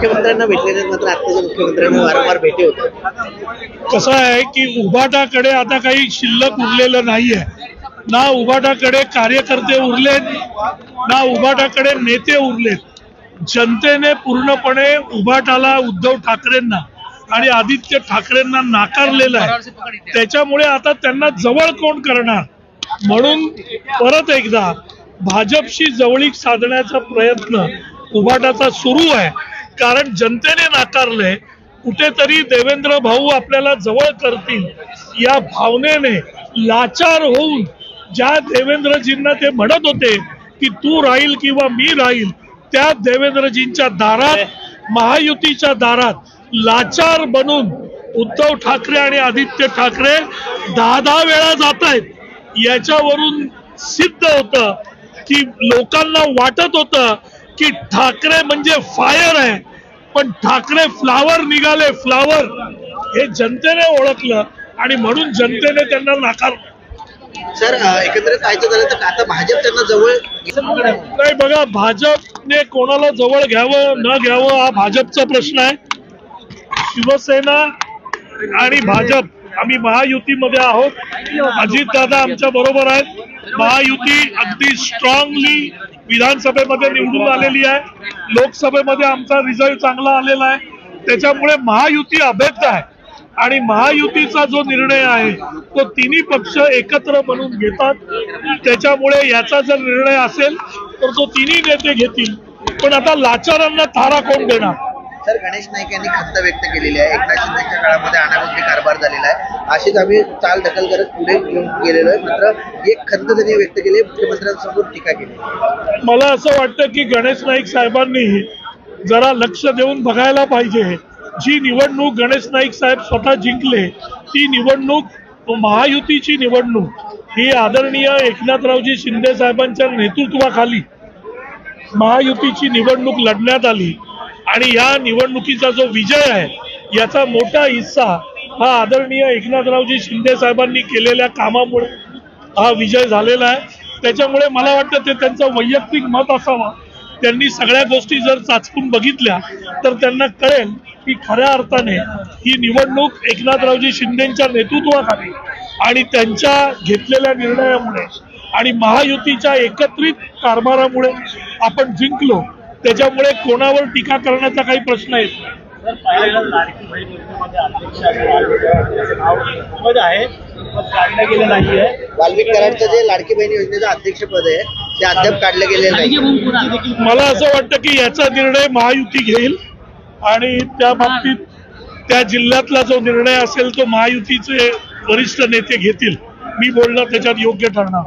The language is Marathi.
मुख्यमंत्र्यांना भेटले मात्र आत्ताच्या मुख्यमंत्र्यांना वारंवार भेटी होतात। कसं आहे की उभाटाकडे आता काही शिल्लक उरलेलं नाहीये, ना उभाटाकडे कार्यकर्ते उरलेत ना उभाटाकडे नेते उरलेत। जनतेने पूर्णपणे उभाटाला उद्धव ठाकरेंना आणि आदित्य ठाकरेंना नाकारलेलं आहे। त्याच्यामुळे आता त्यांना जवळ कोण करणार म्हणून परत एकदा भाजपशी जवळीक साधण्याचा प्रयत्न उभाटाचा सुरू आहे। कारण जनतेने नाकारले, कुठेतरी देवेंद्र भाऊ आपल्याला जवळ करतील या भावनेने लाचार होऊन ज्या देवेंद्रजींना ते म्हणत होते की तू राहील किंवा मी राहील, त्या देवेंद्रजींच्या दारात महायुतीच्या दारात लाचार बनून उद्धव ठाकरे आणि आदित्य ठाकरे 10 वेळा जात आहेत। याच्यावरून सिद्ध होतं की लोकांना वाटत होतं की ठाकरे म्हणजे फायर आहे, पण ठाकरे फ्लावर निघाले। फ्लावर हे जनतेने ओळखलं आणि म्हणून जनतेने त्यांना नाकारलं। सर एकंदरीत पाहायचं झालं तर आता भाजप त्यांना जवळ नाही। बघा, भाजपने कोणाला जवळ घ्यावं न घ्यावं हा भाजपचा प्रश्न आहे। शिवसेना आणि भाजप आम्ही महायुतीमध्ये आहोत। अजितदादा आमच्या बरोबर आहेत। महायुती अगदी स्ट्रॉंगली विधानसभेमध्ये निवडून आलेली आहे। लोकसभेमध्ये आमचा रिझल्ट चांगला आलेला आहे। त्याच्यामुळे महायुती अभेद्य आहे आणि महायुतीचा जो निर्णय आहे तो तिन्ही पक्ष एकत्र बनवून घेतात। त्याच्यामुळे याचा जर निर्णय असेल तर तो तिन्ही नेते घेतील, पण आता लाचारांना थारा कोण देणार। सर गणेश नाईक यांनी खंत व्यक्त केलेली आहे। एकनाथ शिंदेच्या काळामध्ये अनागोंदी कारभार झालेला आहे, अशीच आम्ही चाल ढकल करत पुढे घेऊन गेलेलो आहे। मात्र एक खंत त्यांनी व्यक्त केली, मुख्यमंत्र्यांसमोर टीका केली। मला असं वाटतं की गणेश नाईक साहेबांनी जरा लक्ष देऊन बघायला पाहिजे। जी निवडणूक गणेश नाईक साहेब स्वतः जिंकले ती निवडणूक महायुतीची निवडणूक ही आदरणीय एकनाथरावजी शिंदे साहेबांच्या नेतृत्वाखाली महायुतीची निवडणूक लढण्यात आली आणि या निवडणुकीचा जो विजय आहे याचा मोठा हिस्सा हा आदरणीय एकनाथरावजी शिंदे साहेबांनी केलेल्या कामामुळे हा विजय झालेला आहे। त्याच्यामुळे मला वाटतं ते त्यांचं वैयक्तिक मत असावं। त्यांनी सगळ्या गोष्टी जर चाचपून बघितल्या तर त्यांना कळेल की खऱ्या अर्थाने ही निवडणूक एकनाथरावजी शिंदेच्या नेतृत्वाखाली आणि त्यांच्या घेतलेल्या निर्णयामुळे आणि महायुतीच्या एकत्रित कारभारामुळे आपण जिंकलो। त्याच्यामुळे कोणावर टीका करण्याचा काही प्रश्न येत नाही। वाल्मिक कराडचं जे लाडकी बहीण योजनेचं अध्यक्षपद आहे ते अद्याप काढलं गेलेलं नाही। मला असं वाटतं की याचा निर्णय महायुती घेईल आणि त्या बाबतीत त्या जिल्ह्यातला जो निर्णय असेल तो महायुतीचे वरिष्ठ नेते घेतील। मी बोलणं त्याच्यात योग्य ठरणार।